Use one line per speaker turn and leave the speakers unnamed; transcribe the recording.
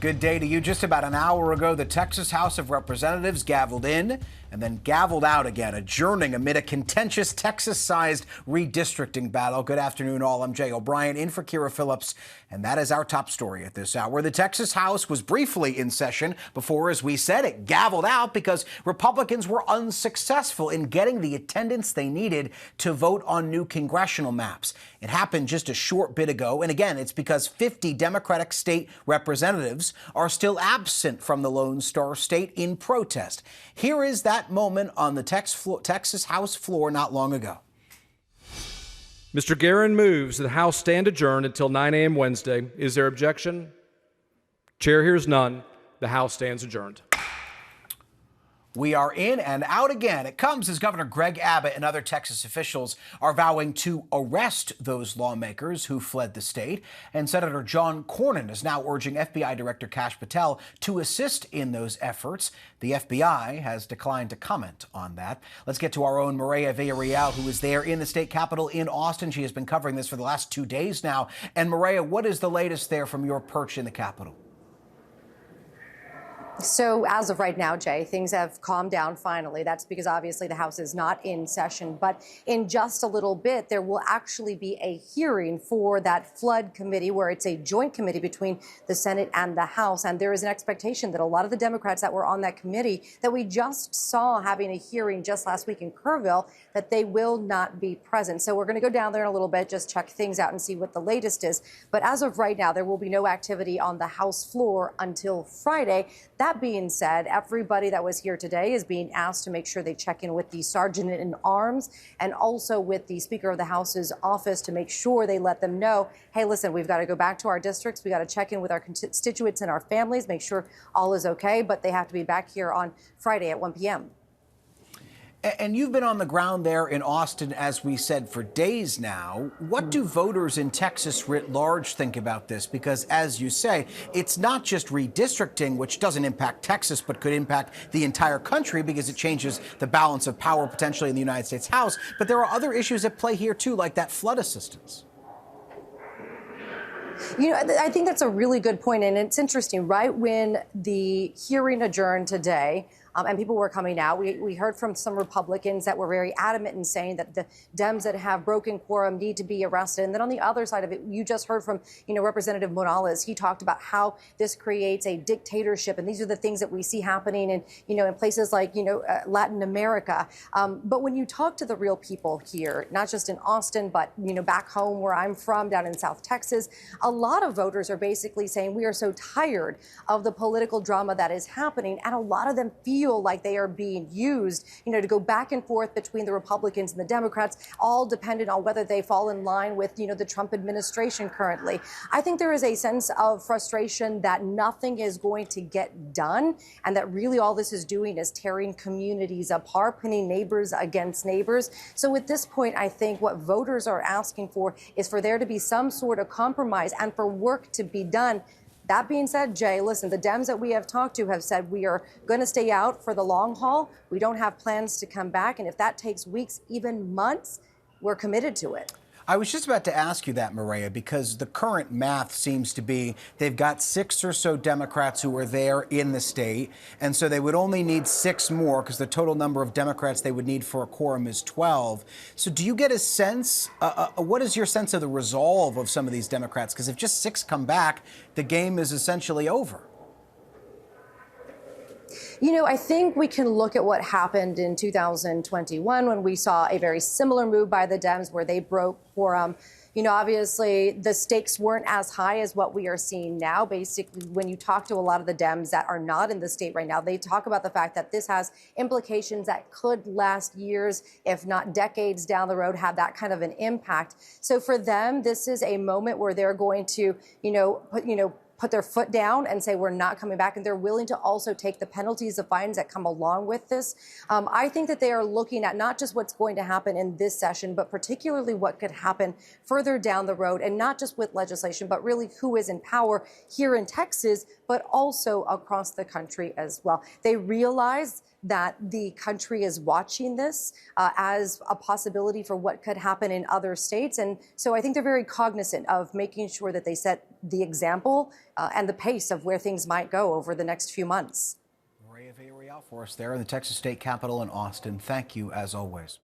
Good day to you. Just about an hour ago, the Texas House of Representatives gavelled in and then gavelled out again, adjourning amid a contentious Texas-sized redistricting battle. Good afternoon, all. I'm Jay O'Brien, in for Kira Phillips, and that is our top story at this hour. The Texas House was briefly in session before, as we said, it gavelled out because Republicans were unsuccessful in getting the attendance they needed to vote on new congressional maps. It happened just a short bit ago, and again, it's because 50 Democratic state representatives are still absent from the Lone Star State in protest. Here is that moment on the Texas House floor not long ago.
Mr. Guerin moves that the House stand adjourned until 9 a.m. Wednesday. Is there objection? Chair hears none. The House stands adjourned.
We are in and out again. It comes as Governor Greg Abbott and other Texas officials are vowing to arrest those lawmakers who fled the state. And Senator John Cornyn is now urging FBI Director Kash Patel to assist in those efforts. The FBI has declined to comment on that. Let's get to our own Maria Villarreal, who is there in the state capitol in Austin. She has been covering this for the last 2 days now. And Maria, what is the latest there from your perch in the Capitol?
So as of right now, Jay, things have calmed down finally. That's because obviously the House is not in session. But in just a little bit, there will actually be a hearing for that flood committee, where it's a joint committee between the Senate and the House. And there is an expectation that a lot of the Democrats that were on that committee that we just saw having a hearing just last week in Kerrville, that they will not be present. So we're going to go down there in a little bit, just check things out and see what the latest is. But as of right now, there will be no activity on the House floor until Friday. That being said, everybody that was here today is being asked to make sure they check in with the Sergeant in Arms and also with the Speaker of the House's office to make sure they let them know, hey, listen, we've got to go back to our districts. We got to check in with our constituents and our families, make sure all is okay. But they have to be back here on Friday at 1 p.m.
And you've been on the ground there in Austin, as we said, for days now. What do voters in Texas writ large think about this? Because, as you say, it's not just redistricting, which doesn't impact Texas, but could impact the entire country because it changes the balance of power potentially in the United States House. But there are other issues at play here, too, like that flood assistance.
You know, I think that's a really good point. And it's interesting, right when the hearing adjourned today, and people were coming out, we heard from some Republicans that were very adamant in saying that the Dems that have broken quorum need to be arrested. And then on the other side of it, you just heard from, Representative Morales. He talked about how this creates a dictatorship. And these are the things that we see happening in, in places like, Latin America. But when you talk to the real people here, not just in Austin, but, back home where I'm from, down in South Texas, a lot of voters are basically saying we are so tired of the political drama that is happening. And a lot of them feel like they are being used, to go back and forth between the Republicans and the Democrats, all dependent on whether they fall in line with, the Trump administration currently. I think there is a sense of frustration that nothing is going to get done, and that really all this is doing is tearing communities apart, pinning neighbors against neighbors. So at this point, I think what voters are asking for is for there to be some sort of compromise and for work to be done. That being said, Jay, listen, the Dems that we have talked to have said we are going to stay out for the long haul. We don't have plans to come back. And if that takes weeks, even months, we're committed to it.
I was just about to ask you that, Maria, because the current math seems to be they've got 6 or so Democrats who are there in the state. And so they would only need 6 more because the total number of Democrats they would need for a quorum is 12. So do you get a sense, what is your sense of the resolve of some of these Democrats? Because if just 6 come back, the game is essentially over.
I think we can look at what happened in 2021 when we saw a very similar move by the Dems where they broke quorum. Obviously, the stakes weren't as high as what we are seeing now. Basically, when you talk to a lot of the Dems that are not in the state right now, they talk about the fact that this has implications that could last years, if not decades down the road, have that kind of an impact. So for them, this is a moment where they're going to, put their foot down and say we're not coming back, and they're willing to also take the penalties, the fines that come along with this. I think that they are looking at not just what's going to happen in this session, but particularly what could happen further down the road, and not just with legislation, but really who is in power here in Texas, but also across the country as well. They realize that the country is watching this as a possibility for what could happen in other states. And so I think they're very cognizant of making sure that they set the example and the pace of where things might go over the next few months.
Maria Villarreal for us there in the Texas State Capitol in Austin. Thank you, as always.